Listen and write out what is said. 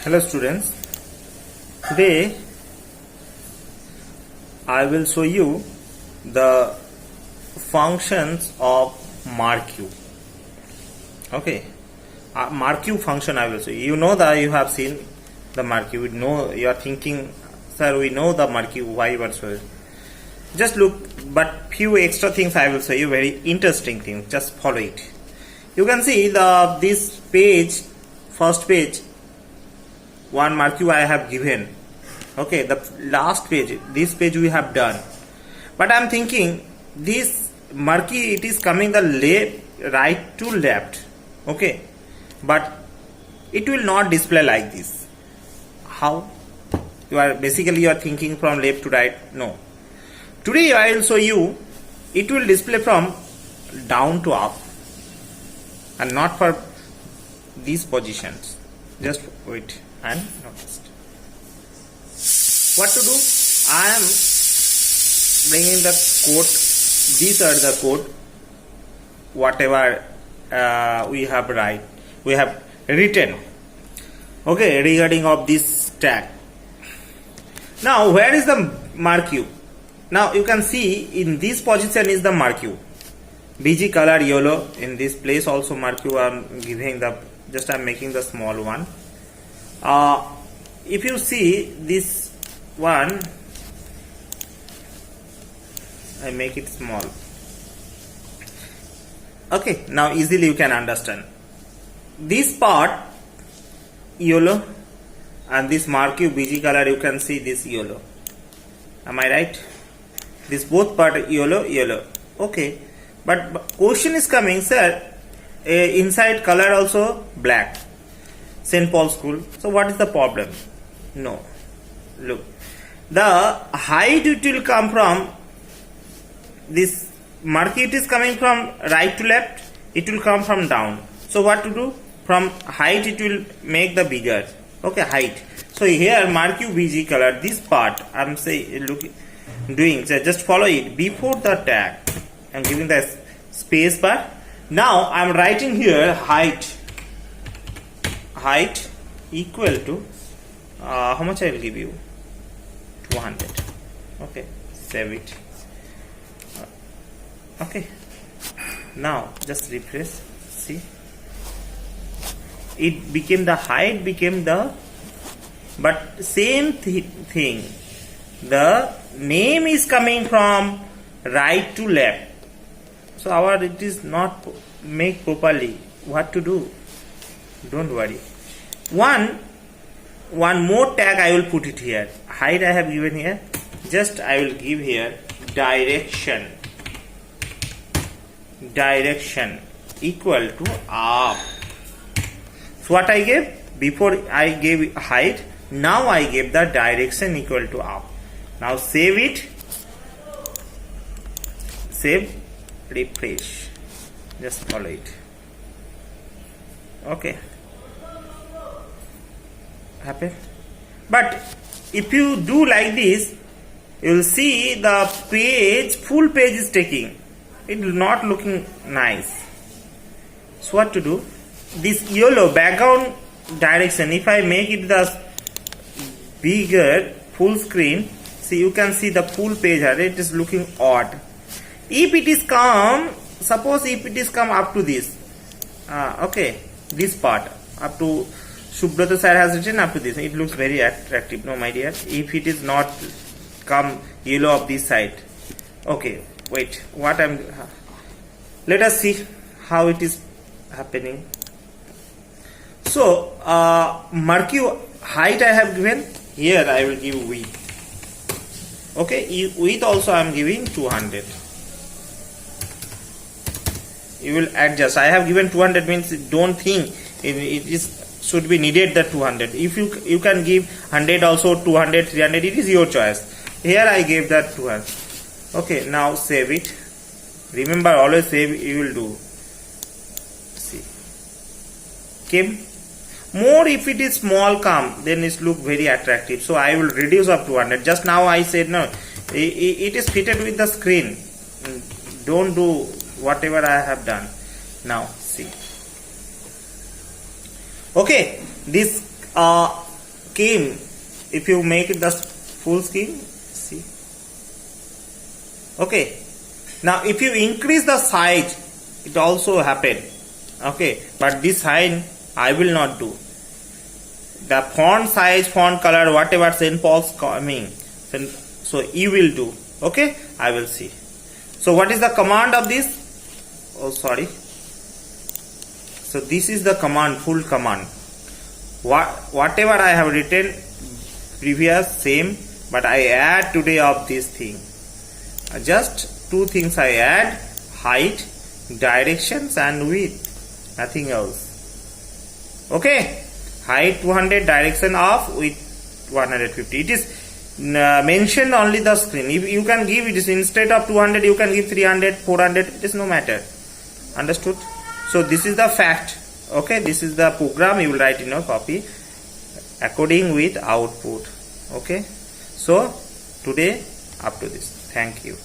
Hello students, today I will show you the functions of marque. Okay, marque function I will show you. You know that you have seen the marque. You know you are thinking, sir, we know the marque. Why you are showing? Just look, but few extra things I will show you. Very interesting things. Just follow it. You can see this page, first page. One marque I have given. Okay, the last page, this page we have done. But I am thinking this marque, it is coming the right to left. Okay, but it will not display like this. How? You are thinking from left to right. No. Today I will show you it will display from down to up and not for these positions. Just wait and notice. What to do? I am bringing the code. These are the code. Whatever we have written. Okay, regarding of this tag. Now, where is the marque? Now you can see in this position is the marque. BG color yellow. In this place also marque I am giving the. Just I am making the small one. If you see this one, I make it small. Okay, now easily you can understand. This part yellow and this marque BG color, you can see this yellow. Am I right? This both part yellow. Okay, but question is coming, sir. Inside color also black. St. Paul School. So what is the problem? No. Look. The height it will come from this marque, it is coming from right to left. It will come from down. So what to do? From height it will make the bigger. Okay, height. So here marque BG color, this part I am doing. So just follow it. Before the tag I am giving the space bar. Now I am writing here height equal to how much I will give you? 200. Okay, save it. Okay, now just refresh. See, it became the height became the, but same thing. The name is coming from right to left. So it is not make properly. What to do? Don't worry. One more tag I will put it here. Height I have given here. Just I will give here direction equal to up. So what I gave? Before I gave height, now I gave the direction equal to up. Now save it. Save, refresh. Just follow it. Okay. Happen. But if you do like this, you will see the page, full page is taking. It will not looking nice. So what to do? This yellow background direction, if I make it the bigger full screen, see you can see the full page, it is looking odd. If it is come, suppose if it is come up to this, okay, this part up to Subrata sir has written up to this, it looks very attractive. No, my dear, if it is not come yellow of this side. Okay, wait, let us see how it is happening. So marque height I have given, here I will give width. Okay, width also I am giving 200. You will adjust. I have given 200 means don't think it is should be needed the 200. If you can give 100 also, 200, 300, it is your choice. Here I gave that 200. Okay, now save it. Remember, always save you will do. See, came more if it is small come, then it look very attractive. So I will reduce up to 200. Just now I said no, it is fitted with the screen. Don't do whatever I have done. Now see. Okay, this scheme, if you make it the full scheme, see. Okay. Now if you increase the size, it also happen. Okay, but this sign I will not do. The font size, font color, whatever St. Paul's coming, so you will do. Okay, I will see. So what is the command of this? Oh, sorry. So this is the command, full command. Whatever I have written previous, same, but I add today of this thing. Just two things I add: height, directions, and width. Nothing else. Okay, height 200, direction of width 150. It is mentioned only the screen. If you can give it, instead of 200, you can give 300, 400. It is no matter. Understood? So this is the fact. Okay, this is the program you will write in your copy according with output. Okay, so today up to this. Thank you.